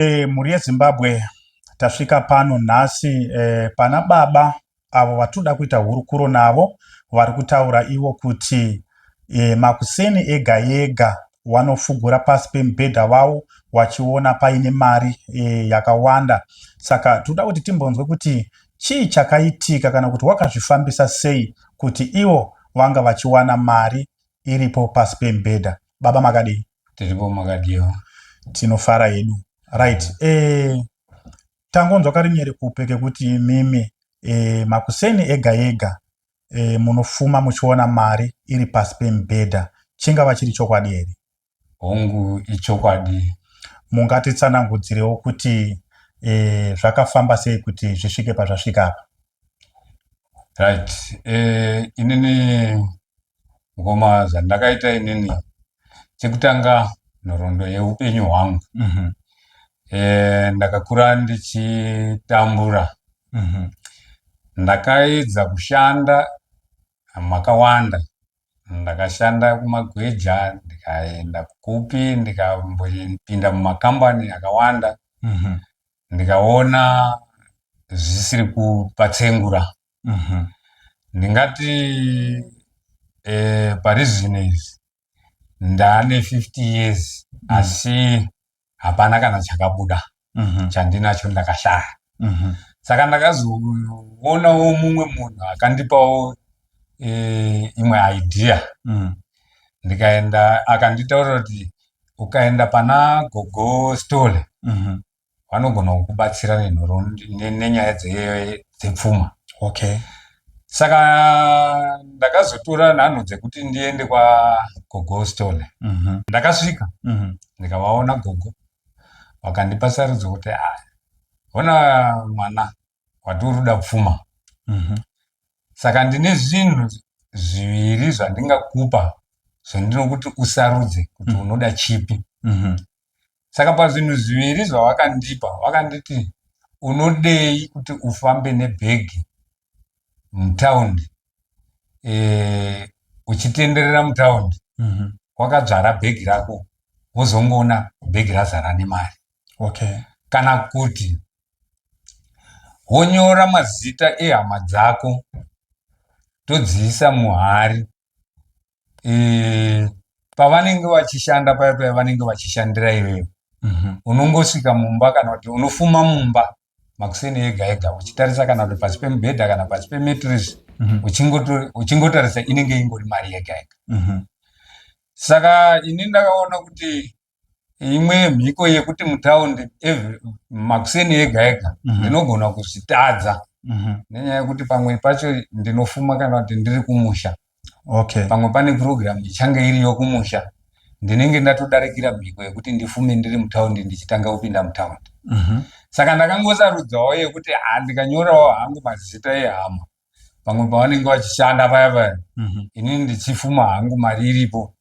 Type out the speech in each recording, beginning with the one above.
Mhuri yeZimbabwe tasvika pano nhasi pana baba avo vatoda kuita hurukuro navo vari kutaura ivo kuti makuseni ega ega vanofugura pasi pemubhedha wavo vachiona paine mari yakawanda. Saka toda kuti timbonzwe kuti chii chakaitika kana kuti wakazvifambisa sei kuti ivo vanga vachiwana mari iripo pasi pemubhedha. Baba makadii? Tiripo makadiyo. Tinofara yedu. Right. Tangonzwa karinyere kupe kekuti mimi makuseni ega ega munofuma muchiona mari iri pasi pemubhedha. Chingava chiri chokwadi here? Hongu ichokwadi. Mungatitsanangudzirewo kuti zvakafamba sei kuti zvisvike pazvasvika apa? Right. Inini ngoma zvandakaita inini chekutanga nhoroondo yeupenyu hwangu. Ndakakura ndichitambura. Ndakaedza kushanda makawanda. Ndakashanda kumagweja, ndikaenda kupi, ndikapinda mumakambani akawanda. Ndikaona zvisiri kupatsengura. Ndingati pari zvinezvi ndane 50 years asi hapana kana chakabuda chandinacho ndakashaya. Saka ndakazoonawo mumwe munhu akandipawo imwe idea. Ndikaenda akanditaurira kuti ukaenda pana Gogo Stole vanogona kukubatsira nenyaya dzepfuma. Okay. Saka ndakazotora nhanho dzekuti ndiende kwa Gogo Stole. Ndakasvika ndikavaona Gogo vakandipa sarudzo kuti ona mwana watiri kuda pfuma. Saka ndine zvinhu zviviri zvandingakupa zvandinokuti usarudze kuti unoda chipi. Saka pazvinhu zviviri zvavakandipa vakanditi unodei kuti ufambe nebhegi mutaundi, uchitenderera mutaundi wakadzvara bhegi rako wozongoona bhegi razara nemari. Okay. Kana kuti wonyora mazita ehama dzako todziisa muhari pavanenge vachishanda paya pavanenge vachishandira iwewe. Unongosvika mumba kana kuti unofuma mumba makuseni ega ega uchitarisa kana kuti pasi pemubhedha kana pasi pemetress uchingotarisa inenge ingori mari yega yega. Saka ini ndakaona kuti imwe mhiko yekuti mutaundi makuseni ega ega ndinogona kuzvitadza nenyaya yekuti pamwe pacho ndinofuma kana kuti ndiri kumusha. Okay. Pamwe pane program ichange iriyo kumusha ndinenge ndatodarikira mhiko yekuti ndifume ndiri mutaundi ndichitanga kupinda mutaundi. Saka ndakangosarudzawo yekuti ndikanyorawo hangu mazita ehama pamwe pavanenge vachishanda paya paya inini ndichifuma hangu mari iripo.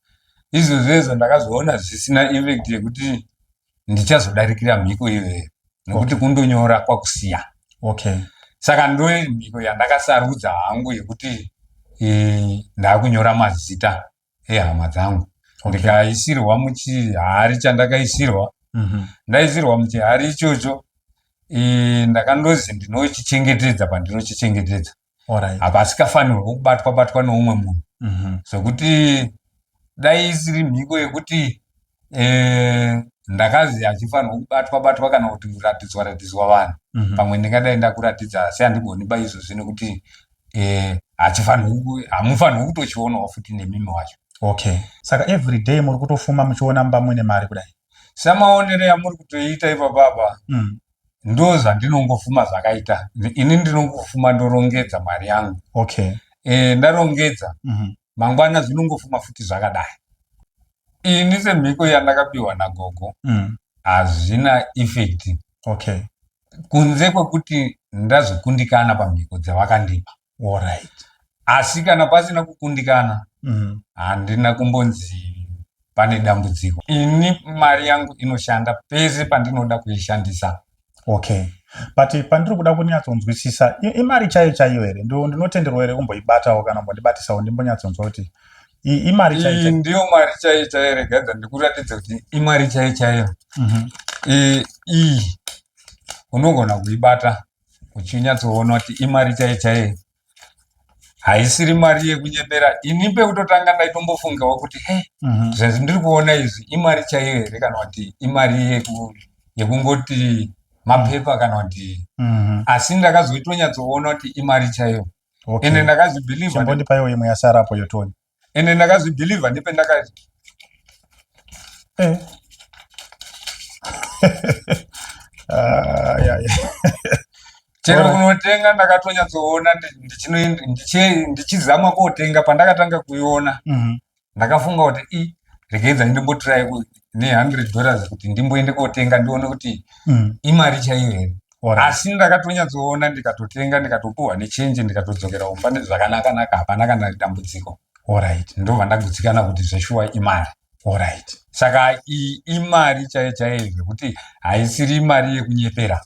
Izvo zvezvo ndakazoona zvisina effect yekuti ndichazodarikira mhiko iyoyo nekuti kundonyora kwakusiya. Okay. Saka ndo mhiko yandakasarudza hangu yekuti ndakunyora mazita ehama dzangu. Ndikaisirwa muchihari chandakaisirwa. Ndaisirwa muchihari ichocho ndakandozi ndinochichengetedza pandinochichengetedza. Hapasikafanirwa kubatwa neumwe munhu. Zvokuti dai isiri mhiko yekuti ndakazi hachifanirwa kubatwa kana kuti kuratidzwa vanhu. Pamwe ndingadai ndakuratidza asi handigoni baizvozvi nekuti hamufanirwi kutochionawo futi nemimi wacho. Okay. Saka every day muri kutofuma muchiona mumba muine mari kudai? Samaonere yamuri kutoita ipapapa ndo zvandinongofuma zvakaita. Ini ndinongofuma ndorongedza mari yangu. Okay. Ndarongedza mangwana zvinongofuma futi zvakadai. Ini semhiko yandakapiwa naGogo hazvina effect. Okay. Kunze kwekuti ndazokundikana pamhiko dzavakandipa. Alright. Asi kana pasina kukundikana handina kumbonzi pane dambudziko. Ini mari yangu inoshanda pese pandinoda kuishandisa. Okay. But pandiri kuda kunyatsonzwisisa imari chaiyo chaiyo here? Ndinotenderwa here kumboibatawo kana kumbondibatisawo ndimbonyatsonzwa kuti imari chaiyo. Ndiyo mari chaiyo chaiyo. Regadza ndikuratidza kuti imari chaiyo chaiyo. iyi unogona kuibata uchinyatsoona kuti imari chaiyo haisiri mari yekunyepera. Ini pekutotanga ndaitombofungawo kuti zvezvi ndiri kuona izvi imari chaiyo here kana kuti imari yekungoti mapepa kana kuti asi ndakazoitonyatsoona kuti imari chaiyo. Ende ndakazvibhilivha chimbondipaiwo imwe yasarapo yotoni. Ende ndakazvibhilivha ndipendakati chero kunotenga ndakatonyatsoona ndichizama kotenga. Pandakatanga kuiona ndakafunga kuti regedza ndimbotirai ne$100 kuti ndimboende kotenga ndione kuti imari chaiyo here. Asi ndakatonyatsoona ndikatotenga ndikatopuhwa nechenji ndikatodzokera kumba zvakanaka-naka, hapana kana dambudziko. Ndobva ndagutsikana kuti zveshuwa imari. Saka imari chaiyo zvekuti haisiri imari yekunyepera.